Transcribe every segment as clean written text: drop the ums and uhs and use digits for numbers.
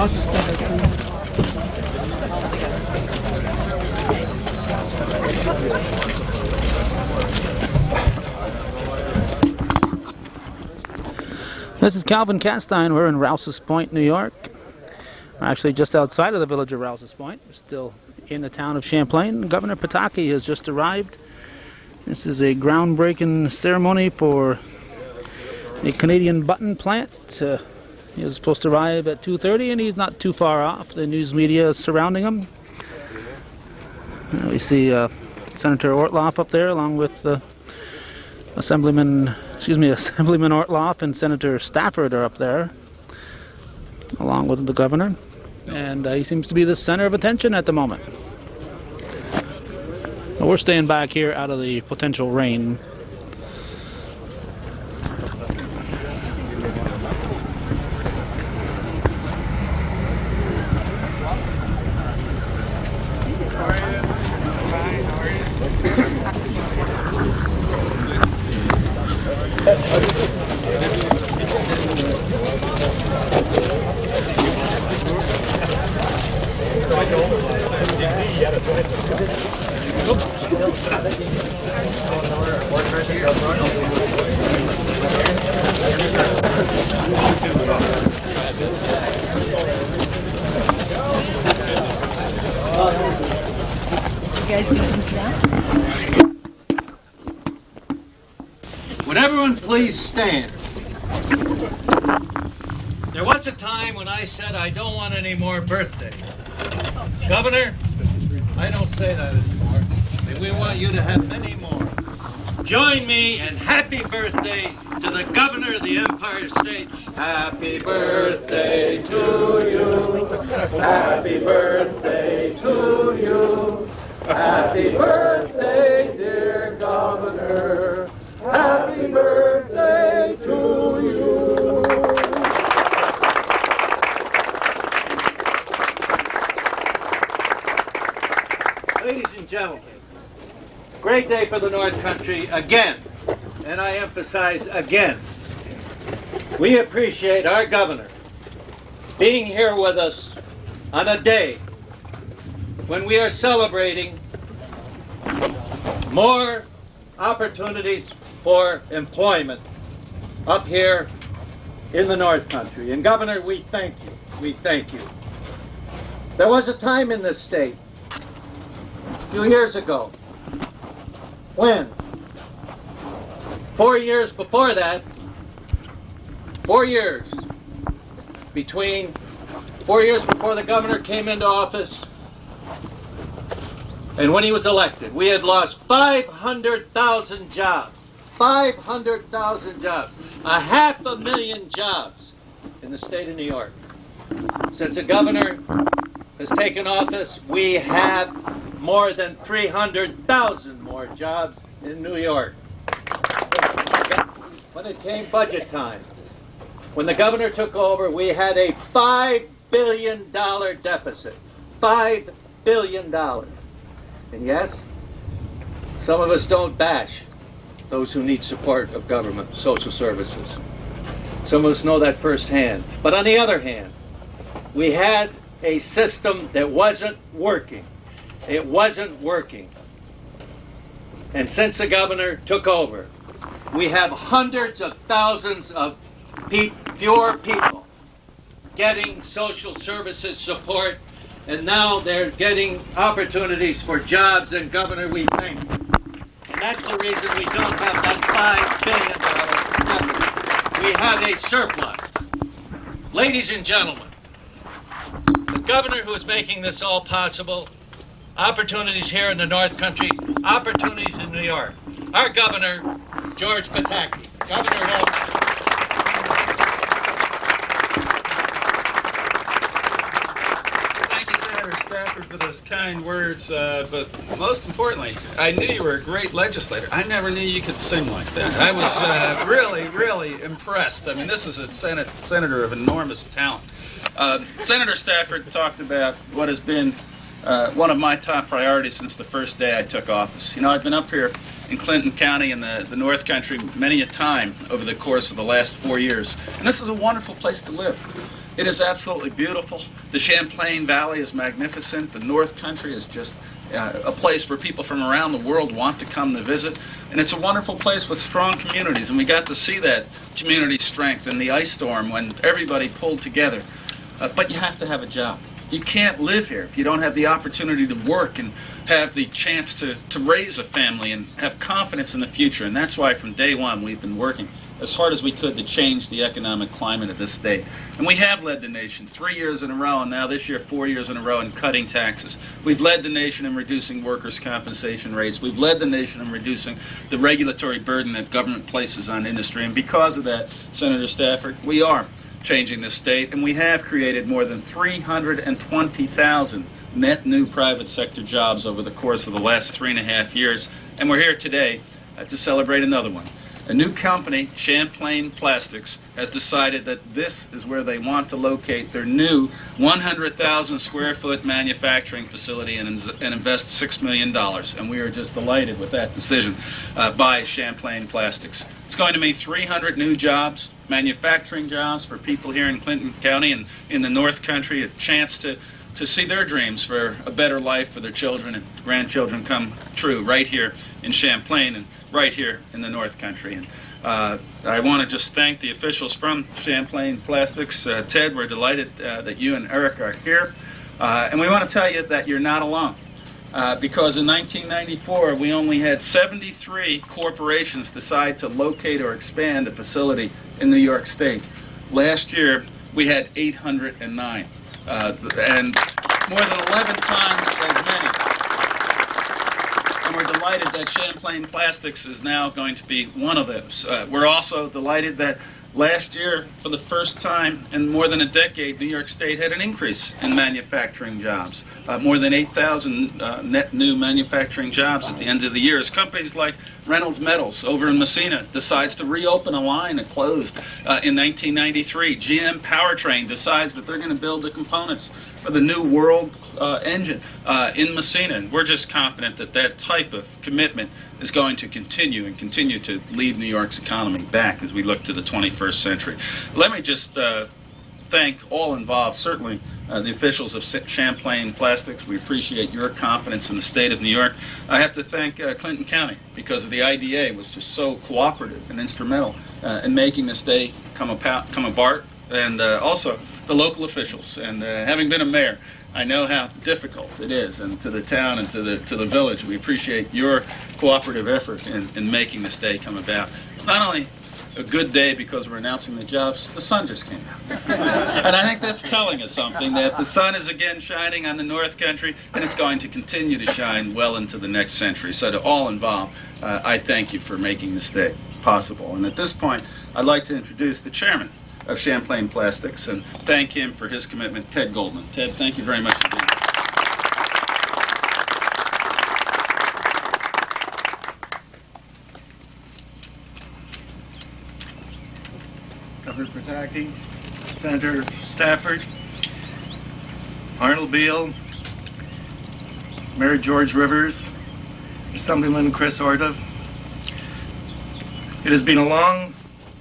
Rouses Point. This is Calvin Castine. We're in Rouses Point, New York. We're actually just outside of the village of Rouses Point. We're still in the town of Champlain. Governor Pataki has just arrived. This is a groundbreaking ceremony for a Canadian button plant. He was supposed to arrive at 2:30 and he's not too far off. The news media is surrounding him. We see Senator Ortloff up there along with Assemblyman Ortloff and Senator Stafford are up there along with the governor. And he seems to be the center of attention at the moment. We're staying back here out of the potential rain. Would everyone please stand? There was a time when I said I don't want any more birthdays. Governor, I don't say that anymore. We want you to have many more. Join me in happy birthday to the Governor of the Empire State. Happy birthday to you. Happy birthday to you. Happy birthday, dear Governor. Happy birthday to you. Ladies and gentlemen, great day for the North Country again, and I emphasize again. We appreciate our governor being here with us on a day when we are celebrating more opportunities for employment up here in the North Country. And Governor, we thank you. We thank you. There was a time in this state, a few years ago, when 4 years before that, 4 years between 4 years before the governor came into office and when he was elected, we had lost 500,000 jobs. 500,000 jobs. 500,000 jobs in the state of New York. Since the governor has taken office, we have more than 300,000 more jobs in New York. When it came budget time, when the governor took over, we had a $5 billion deficit. $5 billion. And yes, some of us don't bash those who need support of government, social services. Some of us know that firsthand. But on the other hand, we had a system that wasn't working. It wasn't working. And since the governor took over, we have hundreds of thousands of fewer people getting social services support, and now they're getting opportunities for jobs, and Governor, we thank you. And that's the reason we don't have that $5 billion deficit. We have a surplus. Ladies and gentlemen, the governor who is making this all possible, opportunities here in the North Country, opportunities in New York. Our governor, George Pataki. Governor Hill. Stafford for those kind words, but most importantly, I knew you were a great legislator. I never knew you could sing like that. I was really, really impressed. I mean, this is a senator of enormous talent. Senator Stafford talked about what has been one of my top priorities since the first day I took office. You know, I've been up here in Clinton County in the North Country many a time over the course of the last 4 years, and this is a wonderful place to live. It is absolutely beautiful. The Champlain Valley is magnificent. The North Country is just a place where people from around the world want to come to visit. And it's a wonderful place with strong communities. And we got to see that community strength in the ice storm when everybody pulled together. But you have to have a job. You can't live here if you don't have the opportunity to work and have the chance to raise a family and have confidence in the future. And that's why from day one we've been working as hard as we could to change the economic climate of this state. And we have led the nation 3 years in a row, and now this year 4 years in a row in cutting taxes. We've led the nation in reducing workers' compensation rates. We've led the nation in reducing the regulatory burden that government places on industry. And because of that, Senator Stafford, we are changing the state, and we have created more than 320,000 net new private sector jobs over the course of the last 3.5 years. And we're here today to celebrate another one. A new company, Champlain Plastics, has decided that this is where they want to locate their new 100,000 square foot manufacturing facility and invest $6 million. And we are just delighted with that decision by Champlain Plastics. It's going to mean 300 new jobs, manufacturing jobs for people here in Clinton County and in the North Country, a chance to see their dreams for a better life for their children and grandchildren come true right here in Champlain and right here in the North Country. And I want to just thank the officials from Champlain Plastics. Ted, we're delighted that you and Eric are here. And we want to tell you that you're not alone. Because in 1994, we only had 73 corporations decide to locate or expand a facility in New York State. Last year, we had 809, and more than 11 times as many. And we're delighted that Champlain Plastics is now going to be one of those. We're also delighted that last year, for the first time in more than a decade, New York State had an increase in manufacturing jobs. More than 8,000 net new manufacturing jobs at the end of the year as companies like Reynolds Metals over in Messina decides to reopen a line that closed in 1993. GM Powertrain decides that they're going to build the components for the new World engine in Messina. And we're just confident that that type of commitment is going to continue and continue to lead New York's economy back as we look to the 21st century. Let me just thank all involved, certainly the officials of Champlain Plastics. We appreciate your confidence in the state of New York. I have to thank Clinton County because the IDA was just so cooperative and instrumental in making this day come apart, and also the local officials. And having been a mayor, I know how difficult it is, and to the town and to the village, we appreciate your cooperative effort in making this day come about. It's not only a good day because we're announcing the jobs, the sun just came out. And I think that's telling us something, that the sun is again shining on the North Country, and it's going to continue to shine well into the next century. So to all involved, I thank you for making this day possible. And at this point, I'd like to introduce the chairman of Champlain Plastics and thank him for his commitment, Ted Goldman. Ted, thank you very much for being here. Governor Pataki, Senator Stafford, Arnold Beale, Mayor George Rivers, Assemblyman Chris Orta. It has been a long,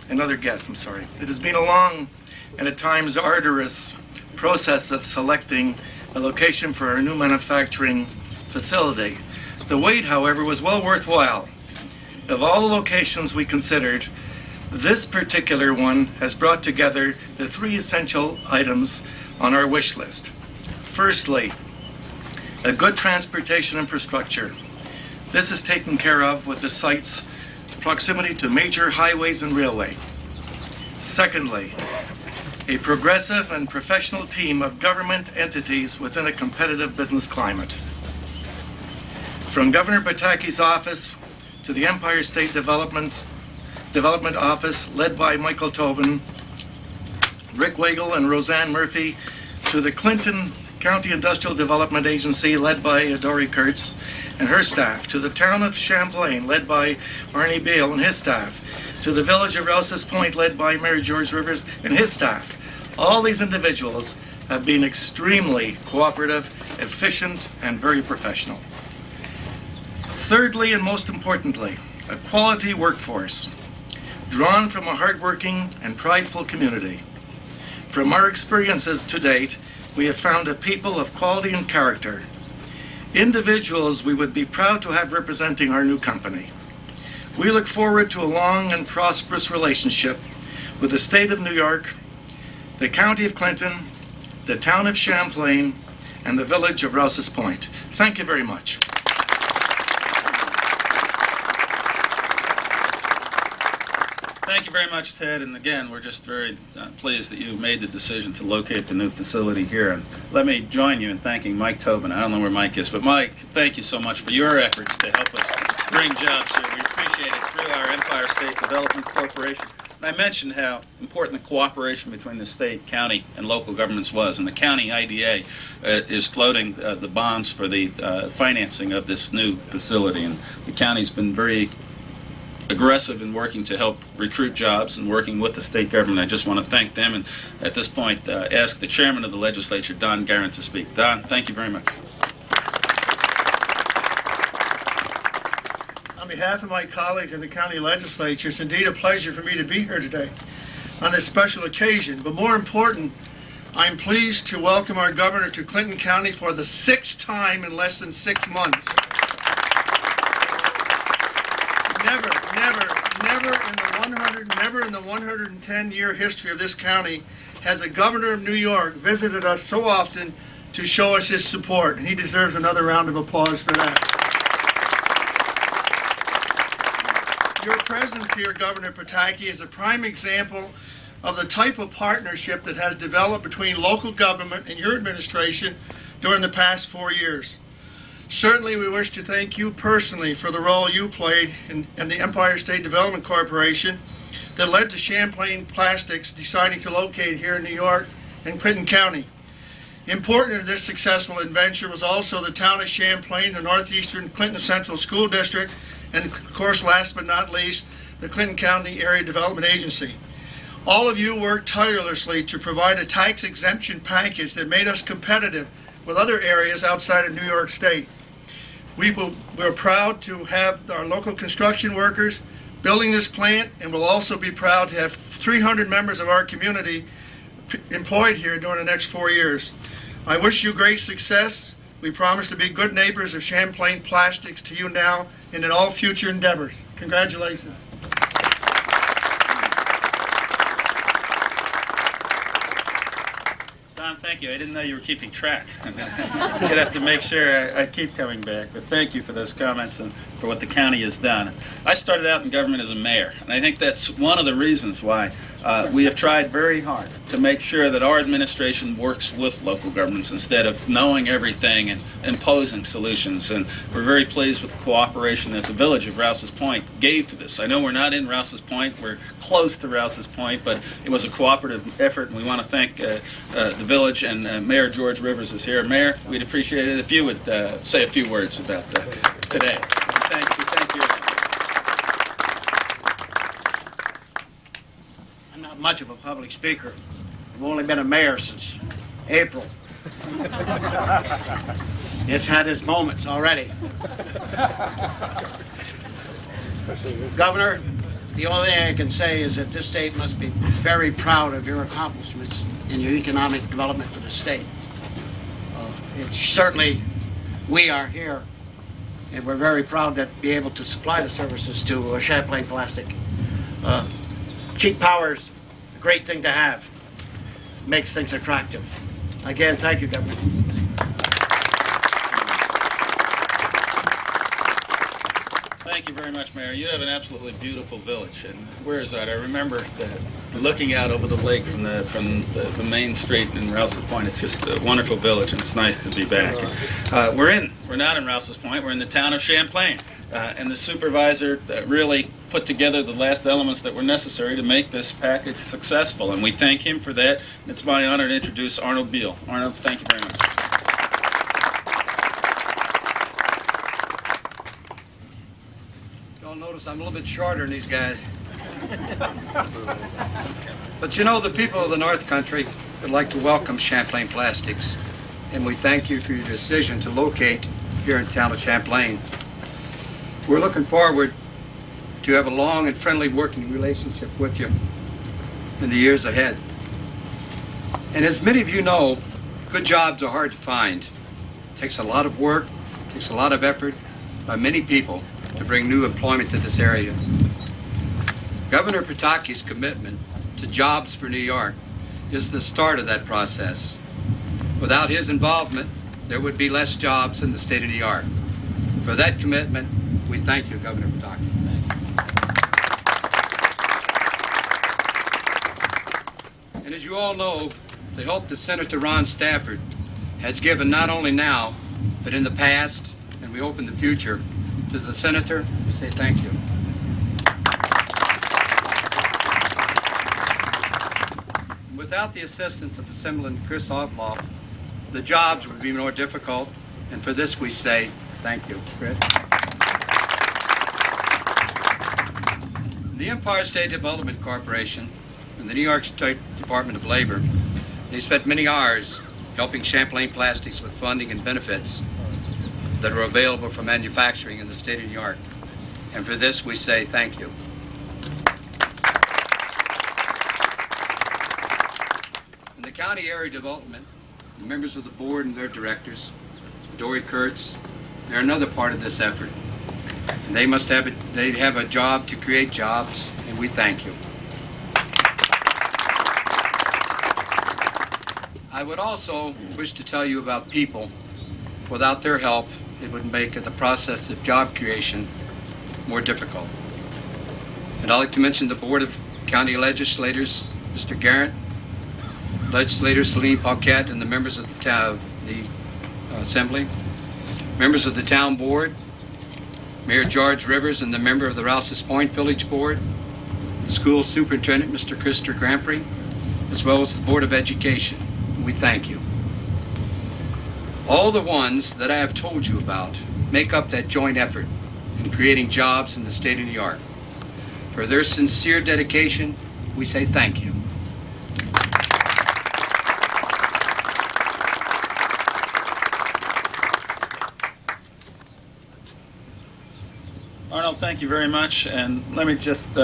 and other guests, I'm sorry. It has been a long and at times arduous process of selecting a location for our new manufacturing facility. The wait, however, was well worthwhile. Of all the locations we considered, this particular one has brought together the three essential items on our wish list. Firstly, a good transportation infrastructure. This is taken care of with the site's proximity to major highways and railway. Secondly, a progressive and professional team of government entities within a competitive business climate. From Governor Pataki's office to the Empire State Development Office, led by Michael Tobin, Rick Wagle and Roseanne Murphy, to the Clinton County Industrial Development Agency, led by Dory Kurtz and her staff, to the town of Champlain, led by Barney Beale and his staff, to the Village of Rouses Point, led by Mayor George Rivers and his staff. All these individuals have been extremely cooperative, efficient, and very professional. Thirdly, and most importantly, a quality workforce, drawn from a hardworking and prideful community. From our experiences to date, we have found a people of quality and character, individuals we would be proud to have representing our new company. We look forward to a long and prosperous relationship with the state of New York, the county of Clinton, the town of Champlain, and the village of Rouses Point. Thank you very much. Thank you very much, Ted. And again, we're just very pleased that you made the decision to locate the new facility here. And let me join you in thanking Mike Tobin. I don't know where Mike is, but Mike, thank you so much for your efforts to help us bring jobs here. We appreciate it through our Empire State Development Corporation. And I mentioned how important the cooperation between the state, county, and local governments was. And the county IDA is floating the bonds for the financing of this new facility. And the county's been very aggressive in working to help recruit jobs and working with the state government. I just want to thank them, and at this point ask the chairman of the legislature, Don Guerin, to speak. Don, thank you very much. On behalf of my colleagues in the county legislature, it's indeed a pleasure for me to be here today on this special occasion. But more important, I'm pleased to welcome our governor to Clinton County for the 6th time in less than 6 months. Never in the 110-year history of this county has a governor of New York visited us so often to show us his support, and he deserves another round of applause for that. Your presence here, Governor Pataki, is a prime example of the type of partnership that has developed between local government and your administration during the past 4 years. Certainly, we wish to thank you personally for the role you played in the Empire State Development Corporation that led to Champlain Plastics deciding to locate here in New York and Clinton County. Important in this successful adventure was also the town of Champlain, the Northeastern Clinton Central School District, and of course, last but not least, the Clinton County Area Development Agency. All of you worked tirelessly to provide a tax exemption package that made us competitive with other areas outside of New York State. We're proud to have our local construction workers building this plant, and we'll also be proud to have 300 members of our community employed here during the next 4 years. I wish you great success. We promise to be good neighbors of Champlain Plastics to you now and in all future endeavors. Congratulations. Don, thank you. I didn't know you were keeping track. I'm going to have to make sure I keep coming back. But thank you for those comments and for what the county has done. I started out in government as a mayor, and I think that's one of the reasons why we have tried very hard to make sure that our administration works with local governments instead of knowing everything and imposing solutions. And we're very pleased with the cooperation that the Village of Rouses Point gave to this. I know we're not in Rouses Point. We're close to Rouses Point, but it was a cooperative effort, and we want to thank the village, and Mayor George Rivers is here. Mayor, we'd appreciate it if you would say a few words about today. Thank you. Thank you. I'm not much of a public speaker. I've only been a mayor since April. It's had its moments already. Governor, the only thing I can say is that this state must be very proud of your accomplishments in your economic development for the state. It's certainly, we are here, and we're very proud to be able to supply the services to Champlain Plastic. Cheap power is a great thing to have. Makes things attractive. Again, thank you, Governor. Thank you very much, Mayor. You have an absolutely beautiful village. And where is that? I remember looking out over the lake from the main street in Rouses Point. It's just a wonderful village, and it's nice to be back. We're not in Rouses Point. We're in the town of Champlain. And the supervisor really put together the last elements that were necessary to make this package successful. And we thank him for that. It's my honor to introduce Arnold Beal. Arnold, thank you very much. You'll notice I'm a little bit shorter than these guys. But you know, the people of the North Country would like to welcome Champlain Plastics, and we thank you for your decision to locate here in the town of Champlain. We're looking forward to have a long and friendly working relationship with you in the years ahead. And as many of you know, good jobs are hard to find. It takes a lot of work, it takes a lot of effort by many people to bring new employment to this area. Governor Pataki's commitment to jobs for New York is the start of that process. Without his involvement, there would be less jobs in the state of New York. For that commitment, we thank you, Governor Pataki. And as you all know, the help that Senator Ron Stafford has given not only now, but in the past, and we hope in the future, to the Senator, we say thank you. Without the assistance of Assemblyman Chris Osloff, the jobs would be more difficult, and for this we say thank you, Chris. The Empire State Development Corporation and the New York State Department of Labor, they spent many hours helping Champlain Plastics with funding and benefits that are available for manufacturing in the state of New York. And for this we say thank you. In the County Area Development, the members of the board and their directors, Dory Kurtz, they're another part of this effort. And they have a job to create jobs, and we thank you. I would also wish to tell you about people. Without their help, it would make the process of job creation more difficult. And I'd like to mention the Board of County Legislators, Mr. Garrett, Legislator Celine Paquette, and the members of the Assembly, members of the Town Board, Mayor George Rivers, and the member of the Rouses Point Village Board, the School Superintendent, Mr. Christopher Grampry, as well as the Board of Education. We thank you. All the ones that I have told you about make up that joint effort in creating jobs in the state of New York. For their sincere dedication, we say thank you. Arnold, thank you very much. And let me just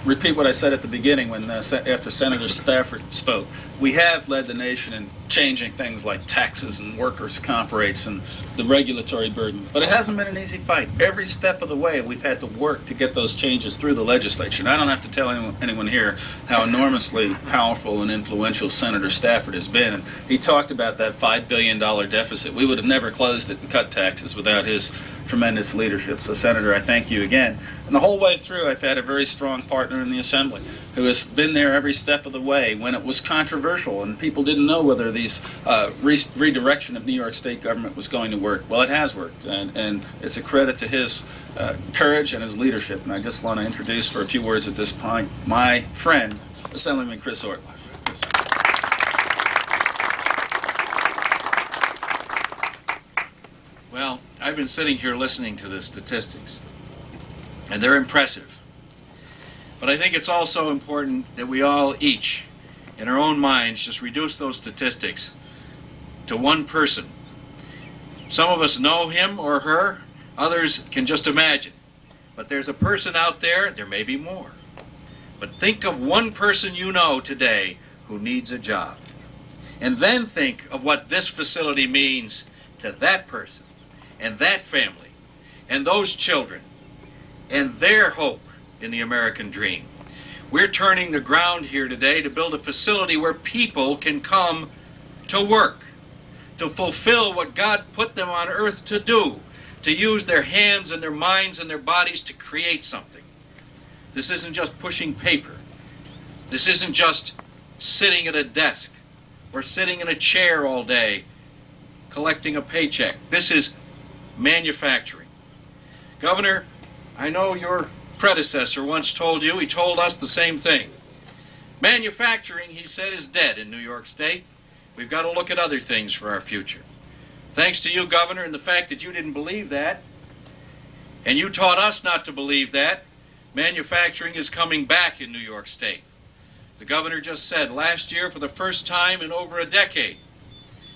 repeat what I said at the beginning when after Senator Stafford spoke. We have led the nation in changing things like taxes and workers' comp rates and the regulatory burden. But it hasn't been an easy fight. Every step of the way, we've had to work to get those changes through the legislature. And I don't have to tell anyone here how enormously powerful and influential Senator Stafford has been. And he talked about that $5 billion deficit. We would have never closed it and cut taxes without his tremendous leadership. So, Senator, I thank you again. And the whole way through, I've had a very strong partner in the Assembly who has been there every step of the way when it was controversial and people didn't know whether these redirection of New York State government was going to work. Well, it has worked, and it's a credit to his courage and his leadership. And I just want to introduce for a few words at this point my friend, Assemblyman Chris Ortler. Well, I've been sitting here listening to the statistics, and they're impressive. But I think it's also important that we all each, in our own minds, just reduce those statistics to one person. Some of us know him or her, others can just imagine. But there's a person out there may be more. But think of one person you know today who needs a job. And then think of what this facility means to that person and that family and those children and their hope in the American dream. We're turning the ground here today to build a facility where people can come to work, to fulfill what God put them on earth to do, to use their hands and their minds and their bodies to create something. This isn't just pushing paper. This isn't just sitting at a desk or sitting in a chair all day collecting a paycheck. This is manufacturing. Governor, I know your predecessor once told you, he told us the same thing. Manufacturing, he said, is dead in New York State. We've got to look at other things for our future. Thanks to you, Governor, and the fact that you didn't believe that, and you taught us not to believe that, manufacturing is coming back in New York State. The governor just said last year, for the first time in over a decade,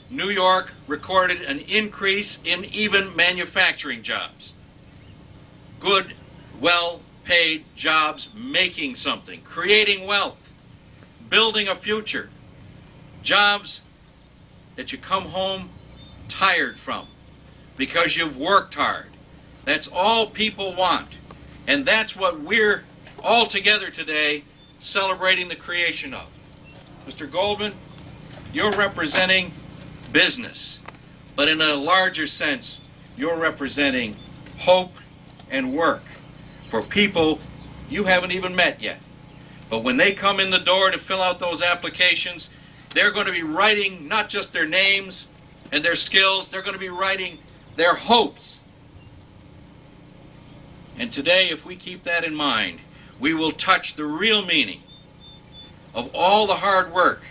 New York recorded an increase in even manufacturing jobs. Good, well-paid jobs, making something, creating wealth, building a future. Jobs that you come home tired from because you've worked hard. That's all people want. And that's what we're all together today celebrating the creation of. Mr. Goldman, you're representing business, but in a larger sense, you're representing hope and work for people you haven't even met yet. But when they come in the door to fill out those applications, they're going to be writing not just their names and their skills, they're going to be writing their hopes. And today, if we keep that in mind, we will touch the real meaning of all the hard work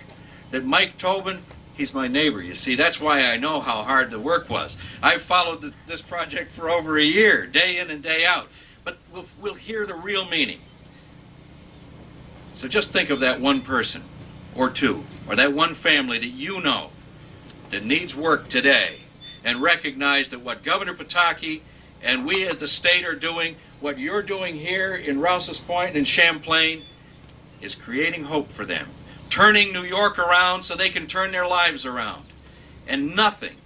that Mike Tobin, he's my neighbor, you see. That's why I know how hard the work was. I've followed this project for over a year, day in and day out. But we'll hear the real meaning. So just think of that one person, or two, or that one family that you know that needs work today, and recognize that what Governor Pataki and we at the state are doing, what you're doing here in Rouses Point and Champlain, is creating hope for them, turning New York around so they can turn their lives around. And nothing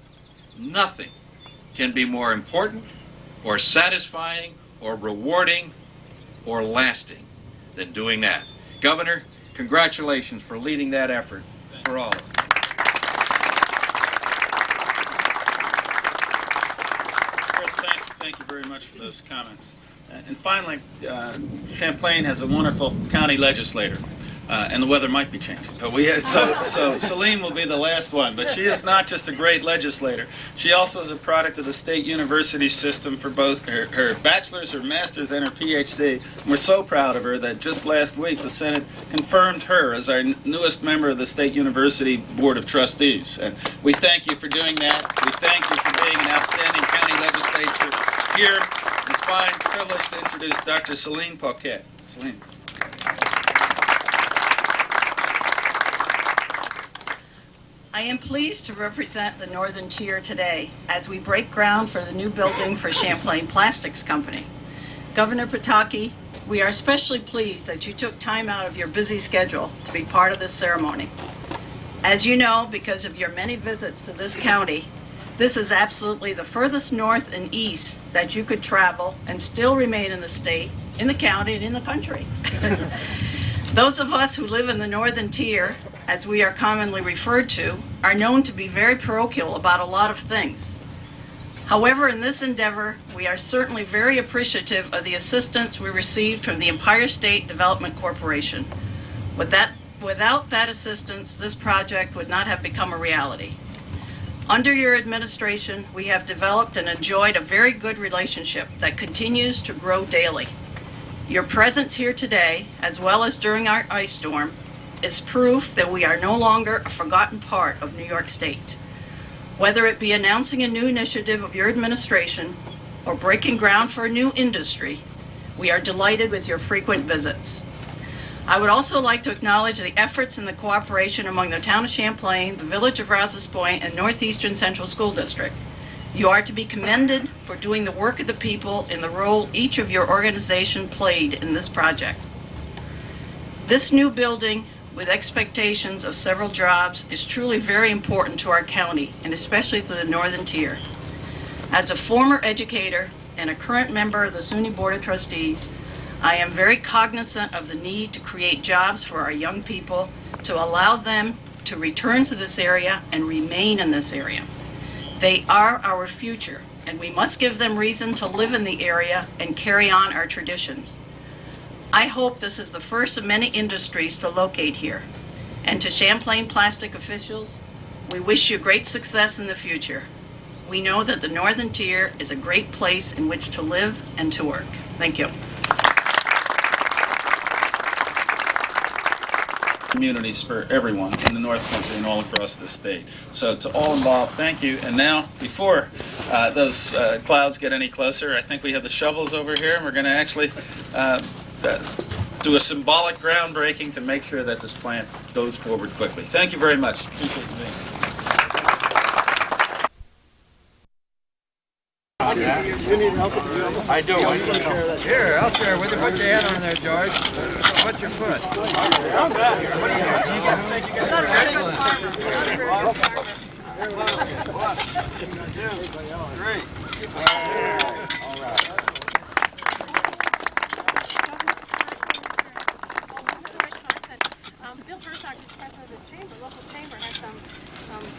can be more important or satisfying or rewarding or lasting than doing that. Governor, congratulations for leading that effort for all of us. Chris, thank you very much for those comments. And finally, Champlain has a wonderful county legislator, and the weather might be changing. But so Celine will be the last one. But she is not just a great legislator. She also is a product of the state university system for both her bachelor's, her master's, and her PhD. And we're so proud of her that just last week the Senate confirmed her as our newest member of the State University Board of Trustees. And we thank you for doing that. We thank you for being an outstanding county legislature here. It's my privilege to introduce Dr. Celine Paquette. Celine. I am pleased to represent the Northern Tier today as we break ground for the new building for Champlain Plastics Company. Governor Pataki, we are especially pleased that you took time out of your busy schedule to be part of this ceremony. As you know, because of your many visits to this county, this is absolutely the furthest north and east that you could travel and still remain in the state, in the county, and in the country. Those of us who live in the Northern Tier, as we are commonly referred to, are known to be very parochial about a lot of things. However, in this endeavor, we are certainly very appreciative of the assistance we received from the Empire State Development Corporation. Without that assistance, this project would not have become a reality. Under your administration, we have developed and enjoyed a very good relationship that continues to grow daily. Your presence here today, as well as during our ice storm, is proof that we are no longer a forgotten part of New York State. Whether it be announcing a new initiative of your administration or breaking ground for a new industry, we are delighted with your frequent visits. I would also like to acknowledge the efforts and the cooperation among the town of Champlain, the Village of Rouses Point, and Northeastern Central School District. You are to be commended for doing the work of the people in the role each of your organization played in this project. This new building, with expectations of several jobs, is truly very important to our county, and especially to the Northern Tier. As a former educator and a current member of the SUNY Board of Trustees, I am very cognizant of the need to create jobs for our young people, to allow them to return to this area and remain in this area. They are our future, and we must give them reason to live in the area and carry on our traditions. I hope this is the first of many industries to locate here. And to Champlain Plastic officials, we wish you great success in the future. We know that the Northern Tier is a great place in which to live and to work. Thank you. Communities for everyone in the North Country and all across the state. So to all involved, thank you. And now, before those clouds get any closer, I think we have the shovels over here, and we're going to actually do a symbolic groundbreaking to make sure that this plant goes forward quickly. Thank you very much. Appreciate you being here. I do. Here, I'll share with you. Put your hand on there, George. What's your foot? Bill Herzog, who's president of the chamber, local chamber, has some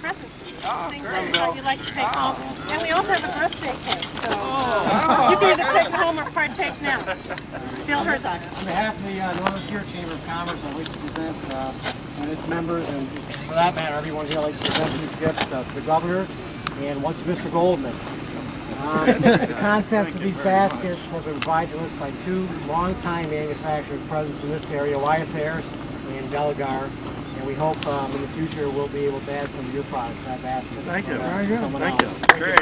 presents for you. Things that you thought you'd like to take home. And we also have a birthday cake, so you can either take home or partake now. Bill Herzog. On behalf of the Northern Tier Chamber of Commerce, I'd like to present and its members, and for that matter, everyone here, I'd like to present these gifts to the governor and one to Mr. Goldman. The contents of these baskets have been provided to us by two longtime manufacturers present in this area, Wyatt Harris and Delagar, and we hope in the future we'll be able to add some of your products to that basket. Thank you. Very good. Thank you. Great.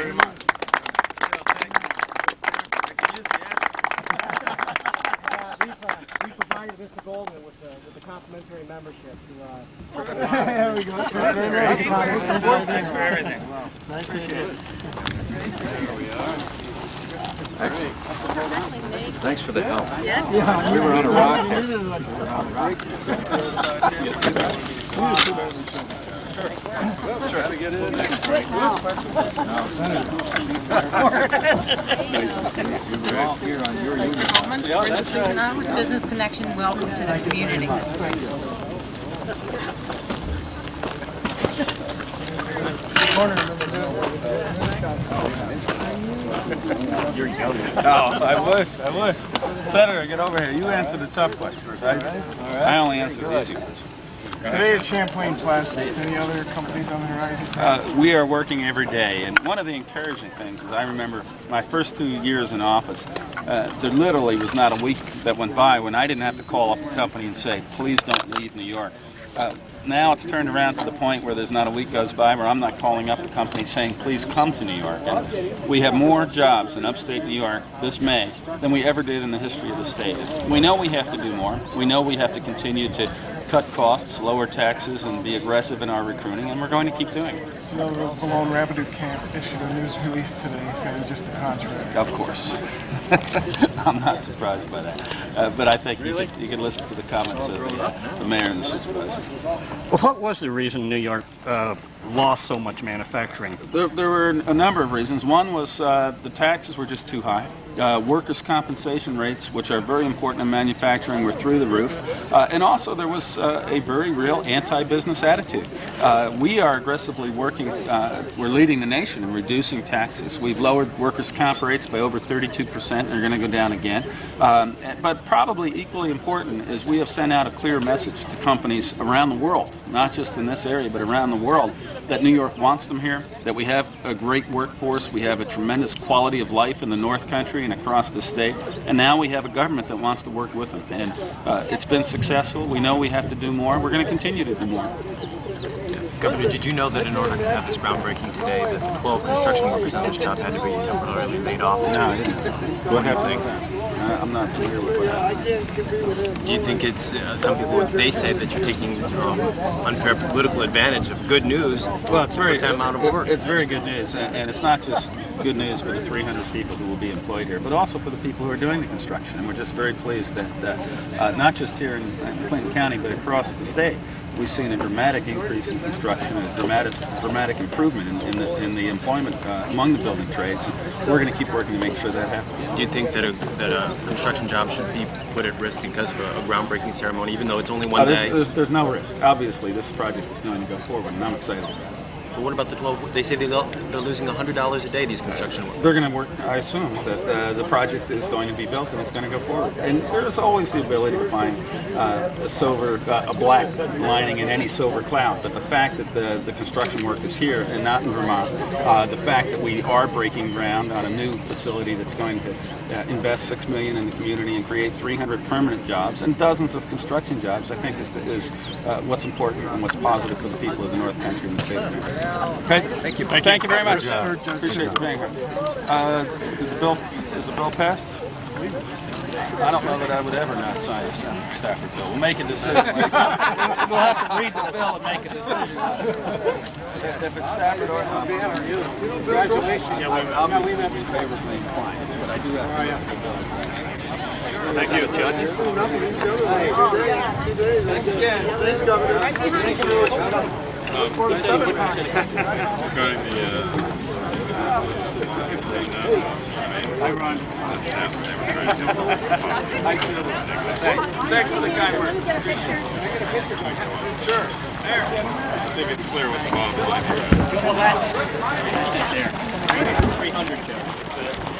We provided Mr. Goldman with the complimentary membership to. There we go. That's great. Thanks for everything. Appreciate it. Thanks for the help. Yeah. We were on a rock here. Try to get in. Business connection, welcome to the community. You're young. Oh, I wish. Senator, get over here. You answer the tough questions, right? I only answer the easy ones. Today at Champlain Plastics, any other companies on the horizon? We are working every day, and one of the encouraging things is I remember my first 2 years in office, there literally was not a week that went by when I didn't have to call up a company and say, please don't leave New York. Now it's turned around to the point where there's not a week goes by where I'm not calling up a company saying, please come to New York. And we have more jobs in upstate New York this May than we ever did in the history of the state. We know we have to do more. We know we have to continue to cut costs, lower taxes, and be aggressive in our recruiting, and we're going to keep doing it. You know, the Cologne Rapidu camp issued a news release today saying just the contrary. Of course. I'm not surprised by that. But I think you could listen to the comments of the mayor and the supervisor. Well, what was the reason New York lost so much manufacturing? There were a number of reasons. One was the taxes were just too high. Workers' compensation rates, which are very important in manufacturing, were through the roof. And also there was a very real anti-business attitude. We are aggressively working, we're leading the nation in reducing taxes. We've lowered workers' comp rates by over 32%, and they're going to go down again. But probably equally important is we have sent out a clear message to companies around the world, not just in this area, but around the world, that New York wants them here, that we have a great workforce, we have a tremendous quality of life in the North Country and across the state, and now we have a government that wants to work with them. And it's been successful. We know we have to do more. We're going to continue to do more. Governor, did you know that in order to have this groundbreaking today, that 12 construction workers on this job had to be temporarily laid off? No, I didn't. What happened? I'm not familiar with what happened. Do you think it's, some people, they say that you're taking unfair political advantage of good news? Well, it's very, with that amount of work. It's very good news, and it's not just good news for the 300 people who will be employed here, but also for the people who are doing the construction. And we're just very pleased that not just here in Clinton County, but across the state, we've seen a dramatic increase in construction, a dramatic improvement in the employment among the building trades. And we're going to keep working to make sure that happens. Do you think that a construction job should be put at risk because of a groundbreaking ceremony, even though it's only one day? There's no risk. Obviously, this project is going to go forward, and I'm excited about it. But what about the 12? They say they're losing $100 a day, these construction workers. They're going to work, I assume, that the project is going to be built and it's going to go forward. And there's always the ability to find a black lining in any silver cloud. But the fact that the construction work is here and not in Vermont, the fact that we are breaking ground on a new facility that's going to invest $6 million in the community and create 300 permanent jobs and dozens of construction jobs, I think is what's important and what's positive for the people of the North Country and the state of New York. Okay? Thank you. Thank you very much. Appreciate you being here. Is the bill passed? I don't know that I would ever not sign a Stafford bill. We'll make a decision. We'll have to read the bill and make a decision. If it's Stafford or not, Congratulations. I'll be favorably inclined, but I do have to. Thank you, Judge. Thanks again. Thanks, Governor. Thanks for the kind words. Sure. There. I think it's clear what the bottom line is. 300 there.